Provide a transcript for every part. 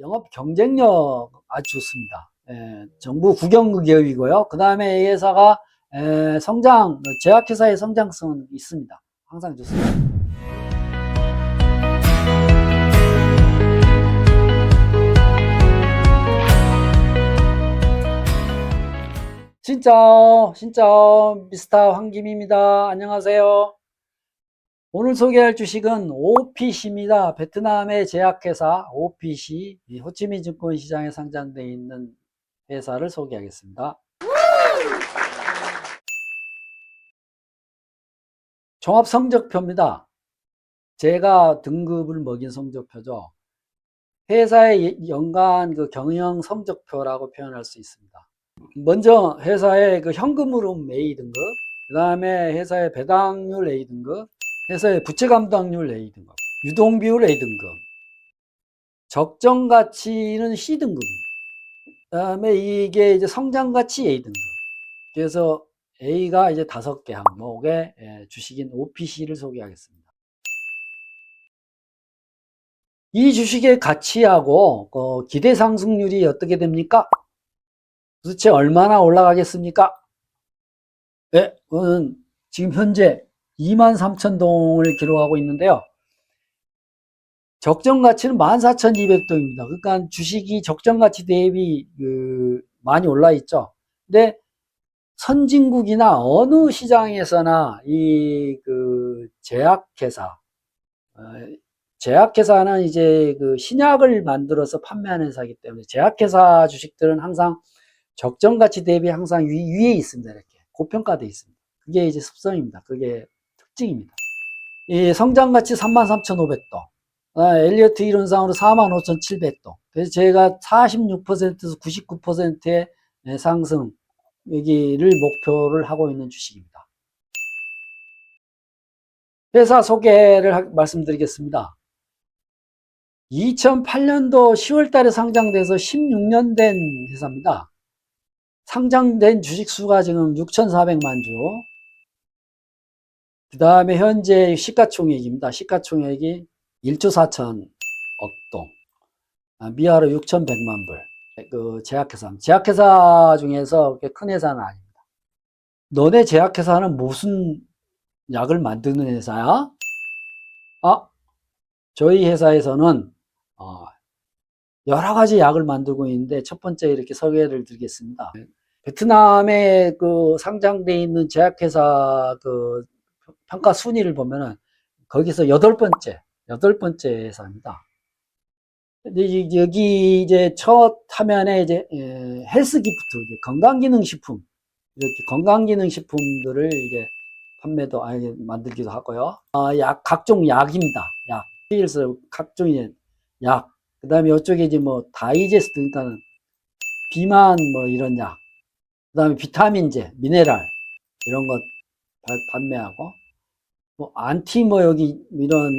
영업 경쟁력 아주 좋습니다. 정부 국영구 기업이고요. 그 다음에 이 회사가 제약회사의 성장성은 있습니다. 항상 좋습니다. 진짜 미스터 황김입니다. 안녕하세요. 오늘 소개할 주식은 OPC입니다. 베트남의 제약회사 OPC, 호치민 증권시장에 상장되어 있는 회사를 소개하겠습니다. 종합성적표입니다. 제가 등급을 먹인 성적표죠. 회사의 연간 그 경영 성적표라고 표현할 수 있습니다. 먼저 회사의 그 현금 흐름 A 등급, 그 다음에 회사의 배당률 A 등급, 회사의 부채 감당률 A 등급, 유동비율 A 등급, 적정 가치는 C 등급입니다. 그 다음에 이게 이제 성장 가치 A 등급. 그래서 A가 이제 5개 항목의 주식인 OPC를 소개하겠습니다. 이 주식의 가치하고 기대 상승률이 어떻게 됩니까? 도대체 얼마나 올라가겠습니까? 네, 그거는 지금 현재 23,000동을 기록하고 있는데요. 적정 가치는 14,200동입니다. 그러니까 주식이 적정 가치 대비 많이 올라 있죠. 근데 선진국이나 어느 시장에서나 이 제약회사는 이제 그 신약을 만들어서 판매하는 회사이기 때문에 제약회사 주식들은 항상 적정 가치 대비 항상 위에 있습니다. 이렇게 고평가되어 있습니다. 그게 이제 습성입니다. 그게 특징입니다. 이 성장 가치 33,500도. 엘리어트 이론상으로 45,700도. 그래서 제가 46%에서 99%의 상승 여기를 목표를 하고 있는 주식입니다. 회사 소개를 말씀드리겠습니다. 2008년도 10월 달에 상장돼서 16년 된 회사입니다. 상장된 주식 수가 지금 6,400만 주. 그 다음에 현재 시가총액입니다. 시가총액이 1조 4천억 동. 미아로 6,100만 불. 제약회사 중에서 그렇게 큰 회사는 아닙니다. 너네 제약회사는 무슨 약을 만드는 회사야? 저희 회사에서는 여러 가지 약을 만들고 있는데 첫 번째 이렇게 소개를 드리겠습니다. 베트남에 상장되어 있는 제약회사 평가 순위를 보면은 거기서 여덟 번째 회사입니다. 여기 이제 첫 화면에 이제 헬스 기프트, 건강기능식품, 이렇게 건강기능식품들을 이제 만들기도 하고요. 각종 약입니다. 필스, 각종의 약. 그 다음에 이쪽에 이제 뭐 다이제스트, 그러니까 비만 뭐 이런 약. 그 다음에 비타민제, 미네랄 이런 것 판매하고, 뭐 안티 뭐 여기 이런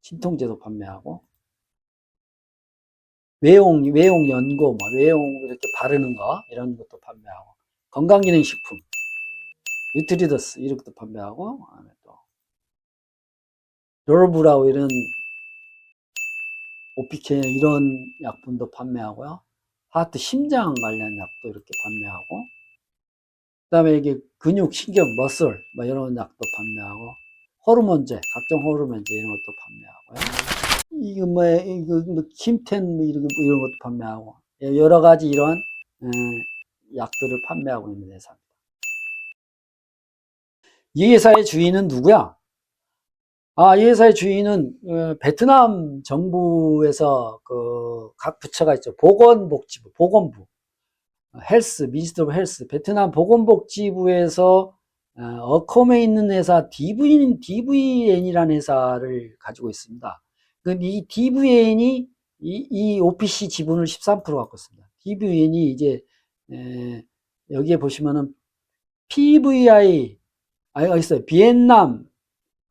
진통제도 판매하고, 외용 연고, 뭐 외용 이렇게 바르는 거 이런 것도 판매하고, 건강기능식품, 뉴트리더스 이런 것도 판매하고, 또 로르브라우 이런 오피케 이런 약품도 판매하고요. 하트 심장 관련 약도 이렇게 판매하고, 그 다음에 이게 근육, 신경, 머슬 뭐 이런 약도 판매하고, 호르몬제, 각종 호르몬제 이런 것도 판매하고요. 이거 뭐 김텐 뭐 이런 것도 판매하고, 여러 가지 이런 약들을 판매하고 있는 회사입니다. 이 회사의 주인은 누구야? 이 회사의 주인은 베트남 정부에서 각 부처가 있죠. 보건부, 헬스, 미니스터 오브 헬스, 베트남 보건복지부에서 어컴에 있는 회사 DVN이라는 회사를 가지고 있습니다. 이 DVN이 이 OPC 지분을 13% 갖고 있습니다. DVN이 이제 여기에 보시면은 PVI 여기 있어요. 비엔남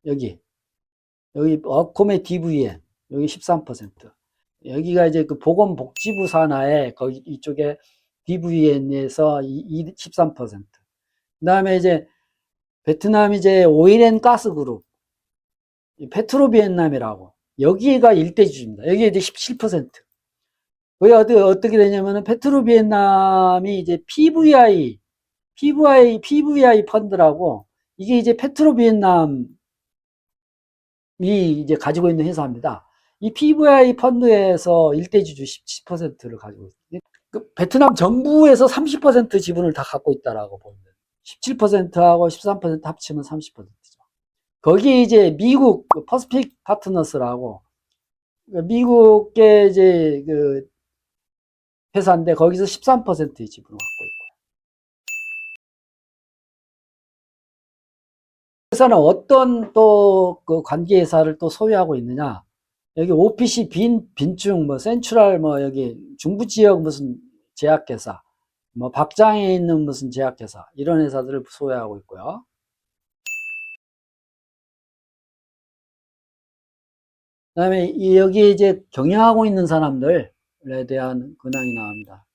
여기 어콤의 DVN 여기 13%. 여기가 이제 그 보건복지부 산하에 거기 이쪽에 DVN에서 13%. 그 다음에 이제 베트남 이제 오일앤가스 그룹, 페트로비엔남이라고 여기가 일대주주입니다. 여기 이제 17%. 거기 어떻게 되냐면은 페트로비엔남이 이제 PVI 펀드라고 이게 이제 페트로비엔남이 이제 가지고 있는 회사입니다. 이 PVI 펀드에서 일대주주 17%를 가지고 있습니다. 그 베트남 정부에서 30% 지분을 다 갖고 있다라고 보면 17%하고 13% 합치면 30%죠. 거기 이제 미국 퍼시픽 파트너스라고 미국계 이제 그 회사인데 거기서 13%의 지분을 갖고 있고요. 회사는 어떤 또 그 관계 회사를 또 소유하고 있느냐? 여기 OPC 빈중 뭐 센트럴 뭐 여기 중부 지역 무슨 제약회사 뭐 박장에 있는 무슨 제약회사 이런 회사들을 소유하고 있고요. 그다음에 여기 이제 경영하고 있는 사람들에 대한 근황이 나옵니다.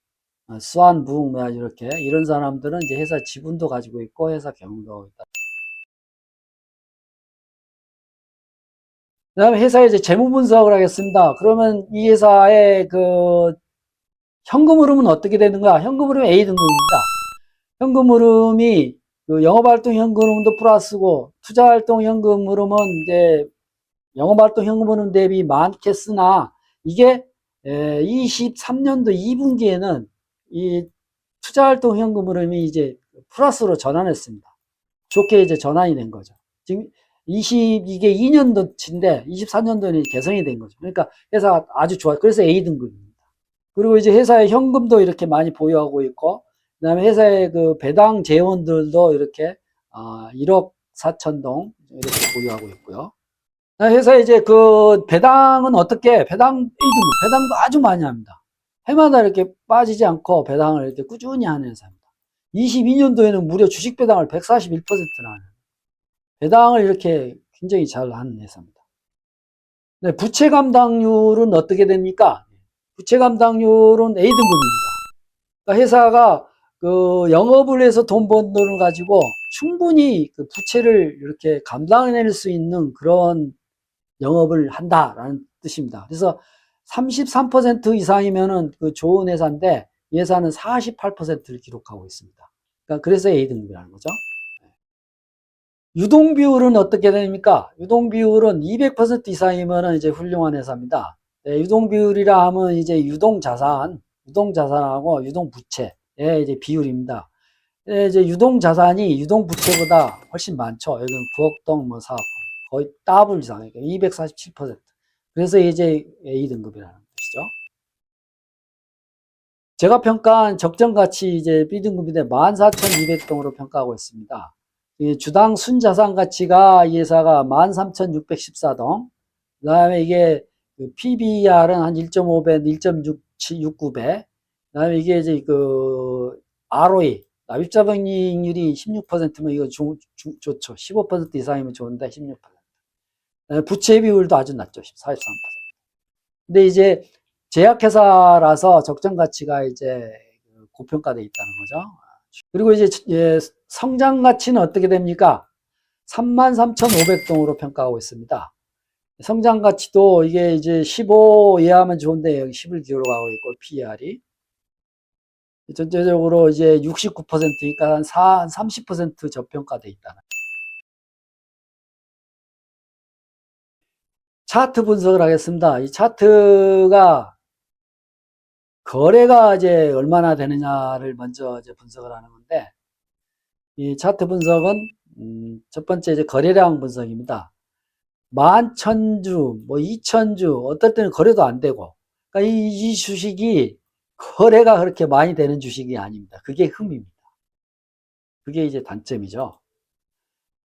수완부 뭐 이렇게 이런 사람들은 이제 회사 지분도 가지고 있고 회사 경영도 하고 있다. 그다음에 회사의 이제 재무 분석을 하겠습니다. 그러면 이 회사의 그 현금 흐름은 어떻게 되는가? 현금 흐름은 A 등급입니다. 현금 흐름이 그 영업활동 현금 흐름도 플러스고 투자활동 현금 흐름은 이제 영업활동 현금 흐름 대비 많겠으나 이게 23년도 2분기에는 이 투자활동 현금 흐름이 이제 플러스로 전환했습니다. 좋게 이제 전환이 된 거죠. 지금 이게 2년도치인데 24년도에는 개선이 된 거죠. 그러니까 회사가 아주 좋아요. 그래서 A등급입니다. 그리고 이제 회사의 현금도 이렇게 많이 보유하고 있고, 그 다음에 회사의 그 배당 재원들도 이렇게 1억 4천동 이렇게 보유하고 있고요. 회사에 이제 그 배당은 어떻게, 배당 A등급, 배당도 아주 많이 합니다. 해마다 이렇게 빠지지 않고 배당을 이렇게 꾸준히 하는 회사입니다. 22년도에는 무려 주식 배당을 141%나 하는 배당을 이렇게 굉장히 잘 하는 회사입니다. 네, 부채 감당률은 어떻게 됩니까? 부채 감당률은 A등급입니다. 그러니까 회사가 그 영업을 해서 돈 번 돈을 가지고 충분히 그 부채를 이렇게 감당해낼 수 있는 그런 영업을 한다라는 뜻입니다. 그래서 33% 이상이면은 그 좋은 회사인데 이 회사는 48%를 기록하고 있습니다. 그러니까 그래서 A등급이라는 거죠. 유동 비율은 어떻게 됩니까? 유동 비율은 200% 이상이면 이제 훌륭한 회사입니다. 네, 유동 비율이라 하면 이제 유동 자산하고 유동 부채의 이제 비율입니다. 네, 이제 유동 자산이 유동 부채보다 훨씬 많죠. 여기는 9억 동, 뭐 4억, 거의 더블 이상, 247%. 그래서 이제 A등급이라는 뜻이죠. 제가 평가한 적정 가치 이제 B등급인데 14,200동으로 평가하고 있습니다. 이 주당 순자산 가치가 이 회사가 13,614동. 그 다음에 이게 그 PBR은 한 1.5배, 1.69배. 그 다음에 이게 이제 그 ROE, 납입자본이익률이 16%면 이거 좋죠. 15% 이상이면 좋은데 16%. 부채 비율도 아주 낮죠. 43%. 근데 이제 제약회사라서 적정 가치가 이제 고평가되어 있다는 거죠. 그리고 이제 성장 가치는 어떻게 됩니까? 33,500동으로 평가하고 있습니다. 성장 가치도 이게 이제 15 이하면 좋은데 여기 10을 기록하고 있고 PER이 전체적으로 이제 69%니까 한 30% 저평가돼 있다는. 차트 분석을 하겠습니다. 이 차트가 거래가 이제 얼마나 되느냐를 먼저 이제 분석을 하는 건데 이 차트 분석은 첫 번째 이제 거래량 분석입니다. 11,000주, 뭐 2,000주, 어떨 때는 거래도 안 되고. 그러니까 이 주식이 거래가 그렇게 많이 되는 주식이 아닙니다. 그게 흠입니다. 그게 이제 단점이죠.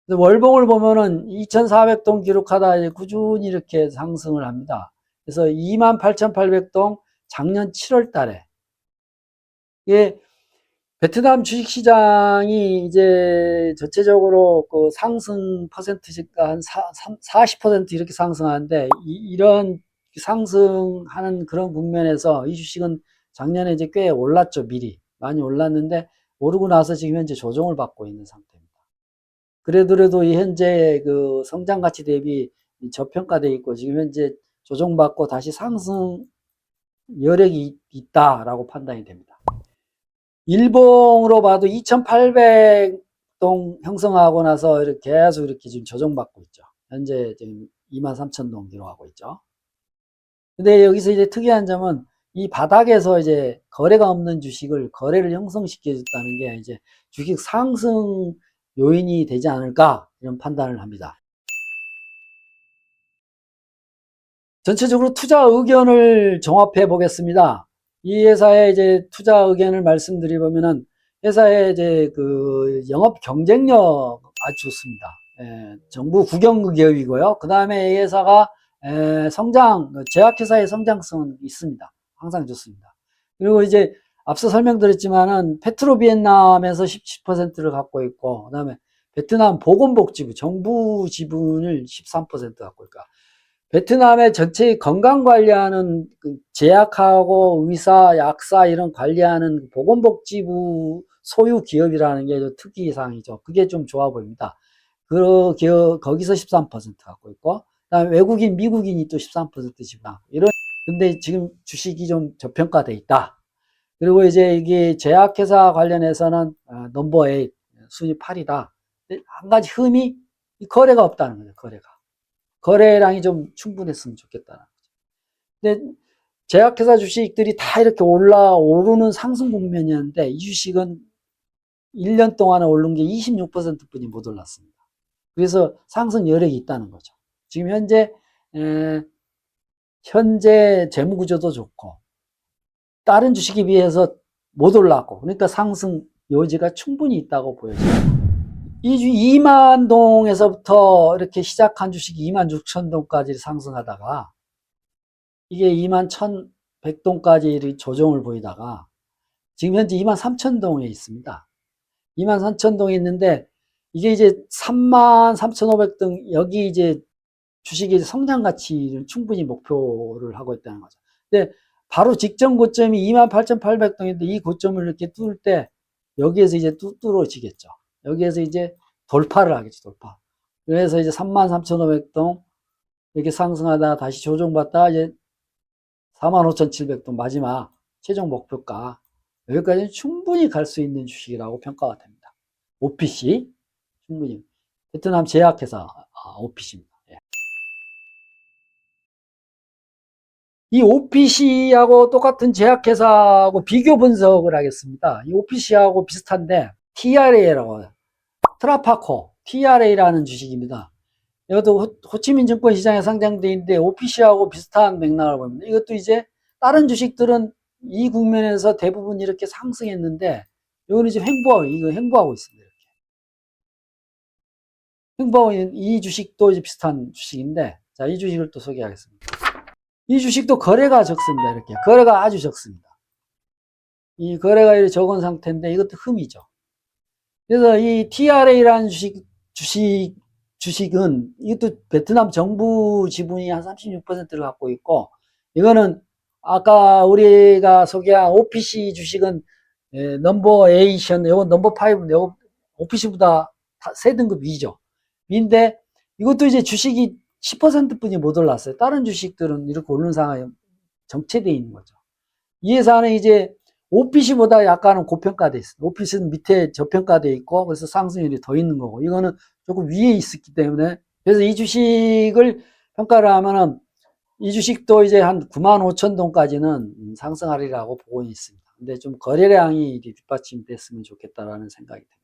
월봉을 보면은 2,400동 기록하다 이제 꾸준히 이렇게 상승을 합니다. 그래서 28,800동 작년 7월 달에 이게 베트남 주식시장이 이제 전체적으로 그 상승 퍼센트가 한 40% 이렇게 상승하는데 이런 상승하는 그런 국면에서 이 주식은 작년에 이제 꽤 올랐죠. 미리 많이 올랐는데 오르고 나서 지금 현재 조정을 받고 있는 상태입니다. 그래도 이 현재 그 성장 가치 대비 저평가돼 있고 지금 현재 조정받고 다시 상승 여력이 있다라고 판단이 됩니다. 일봉으로 봐도 2,800동 형성하고 나서 이렇게 계속 이렇게 지금 조정받고 있죠. 현재 지금 23,000동 기록하고 있죠. 근데 여기서 이제 특이한 점은 이 바닥에서 이제 거래가 없는 주식을 거래를 형성시켜 줬다는 게 이제 주식 상승 요인이 되지 않을까 이런 판단을 합니다. 전체적으로 투자 의견을 종합해 보겠습니다. 이 회사의 이제 투자 의견을 말씀드리면은 회사의 이제 그 영업 경쟁력 아주 좋습니다. 정부 국영 기업이고요. 그 다음에 이 회사가 성장, 제약회사의 성장성은 있습니다. 항상 좋습니다. 그리고 이제 앞서 설명드렸지만은 페트로비엔남에서 17%를 갖고 있고, 그 다음에 베트남 보건복지부, 정부 지분을 13% 갖고 있고, 베트남의 전체 건강 관리하는 그 제약하고 의사, 약사 이런 관리하는 보건복지부 소유 기업이라는 게 특이사항이죠. 그게 좀 좋아 보입니다. 그 기업, 거기서 13% 갖고 있고, 그다음에 외국인, 미국인이 또 13% 지분. 이런, 근데 지금 주식이 좀 저평가돼 있다. 그리고 이제 이게 제약회사 관련해서는 넘버 8, 순위 8이다. 한 가지 흠이 거래가 없다는 거죠, 거래가. 거래량이 좀 충분했으면 좋겠다는 거죠. 근데 제약회사 주식들이 다 이렇게 오르는 상승 국면이었는데 이 주식은 1년 동안에 오른 게 26%뿐이 못 올랐습니다. 그래서 상승 여력이 있다는 거죠. 지금 현재 재무 구조도 좋고 다른 주식에 비해서 못 올랐고 그러니까 상승 여지가 충분히 있다고 보여져요. 2만 동에서부터 이렇게 시작한 주식이 2만 6천 동까지 상승하다가 이게 2만 1,100동까지 조정을 보이다가 지금 현재 2만 3천 동에 있습니다. 2만 3천 동에 있는데 이게 이제 3만 3,500동 여기 이제 주식의 성장 가치를 충분히 목표를 하고 있다는 거죠. 근데 바로 직전 고점이 28,800동인데 이 고점을 이렇게 뚫을 때 여기에서 이제 뚫어지겠죠. 여기에서 이제 돌파를 하겠죠, 돌파. 그래서 이제 33,500동 이렇게 상승하다 다시 조정받다가 이제 45,700동 마지막 최종 목표가 여기까지는 충분히 갈 수 있는 주식이라고 평가가 됩니다. OPC 충분히 베트남 제약회사 OPC입니다. 예. 이 OPC하고 똑같은 제약회사하고 비교 분석을 하겠습니다. 이 OPC하고 비슷한데 TRA라고 해요. 트라파코 TRA라는 주식입니다. 이것도 호치민 증권시장에 상장되어 있는데 OPC하고 비슷한 맥락을 봅니다. 이것도 이제 다른 주식들은 이 국면에서 대부분 이렇게 상승했는데 이거는 지금 횡보하고 있습니다. 이렇게. 횡보하고 있는 이 주식도 이제 비슷한 주식인데 자, 이 주식을 또 소개하겠습니다. 이 주식도 거래가 적습니다. 이렇게 거래가 아주 적습니다. 이 거래가 이렇게 적은 상태인데 이것도 흠이죠. 그래서 이 TRA라는 주식은 이것도 베트남 정부 지분이 한 36%를 갖고 있고 이거는 아까 우리가 소개한 OPC 주식은 넘버 8이었는데 이건 넘버 5인데 이거 OPC보다 3등급 위죠. 위인데 이것도 이제 주식이 10%뿐이 못 올랐어요. 다른 주식들은 이렇게 오르는 상황이 정체되어 있는 거죠. 이 회사는 이제 OPC보다 약간은 고평가돼 있어요. OPC는 밑에 저평가돼 있고 그래서 상승률이 더 있는 거고 이거는 조금 위에 있었기 때문에 그래서 이 주식을 평가를 하면은 이 주식도 이제 한 9만 5천 동까지는 상승하리라고 보고 있습니다. 근데 좀 거래량이 뒷받침됐으면 좋겠다라는 생각이 듭니다.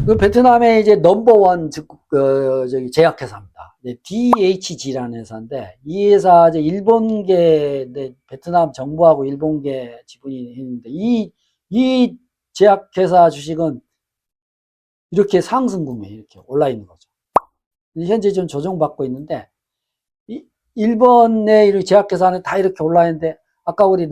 그 베트남의 이제 넘버원 저기 제약회사입니다. DHG라는 회사인데 이 회사 이제 일본계 베트남 정부하고 일본계 지분이 있는데 이 제약회사 주식은 이렇게 상승 국면에 이렇게 올라 있는 거죠. 현재 좀 조정받고 있는데 일본의 제약회사는 다 이렇게 올라 있는데 아까 우리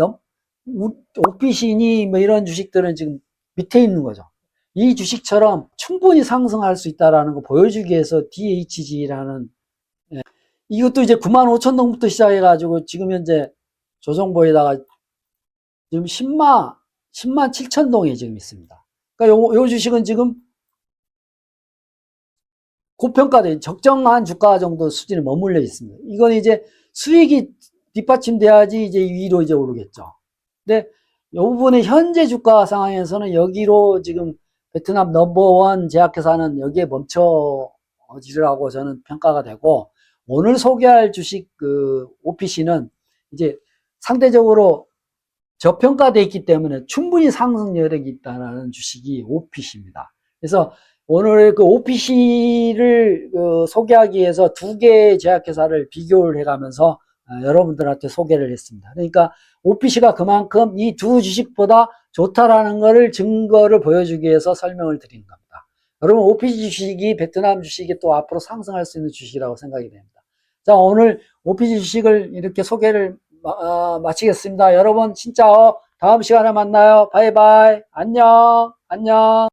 오피신이 뭐 이런 주식들은 지금 밑에 있는 거죠. 이 주식처럼 충분히 상승할 수 있다는 거 보여주기 위해서 DHG라는 이것도 이제 9만 5천 동부터 시작해가지고 지금 현재 조정보에다가 지금 10만 7천 동에 지금 있습니다. 그러니까 요 주식은 지금 고평가된 적정한 주가 정도 수준에 머물러 있습니다. 이건 이제 수익이 뒷받침돼야지 이제 위로 이제 오르겠죠. 근데 이 부분에 현재 주가 상황에서는 여기로 지금 베트남 넘버원 제약회사는 여기에 멈춰지라고 저는 평가가 되고, 오늘 소개할 주식 그 OPC는 이제 상대적으로 저평가되어 있기 때문에 충분히 상승 여력이 있다는 주식이 OPC입니다. 그래서 오늘 그 OPC를 소개하기 위해서 두 개의 제약회사를 비교를 해가면서 여러분들한테 소개를 했습니다. 그러니까 OPC가 그만큼 이 두 주식보다 좋다라는 것을 증거를 보여주기 위해서 설명을 드린 겁니다. 여러분, OPC 주식이 베트남 주식이 또 앞으로 상승할 수 있는 주식이라고 생각이 됩니다. 자, 오늘 OPC 주식을 이렇게 소개를 마치겠습니다. 여러분, 진짜 다음 시간에 만나요. 바이바이. 안녕. 안녕.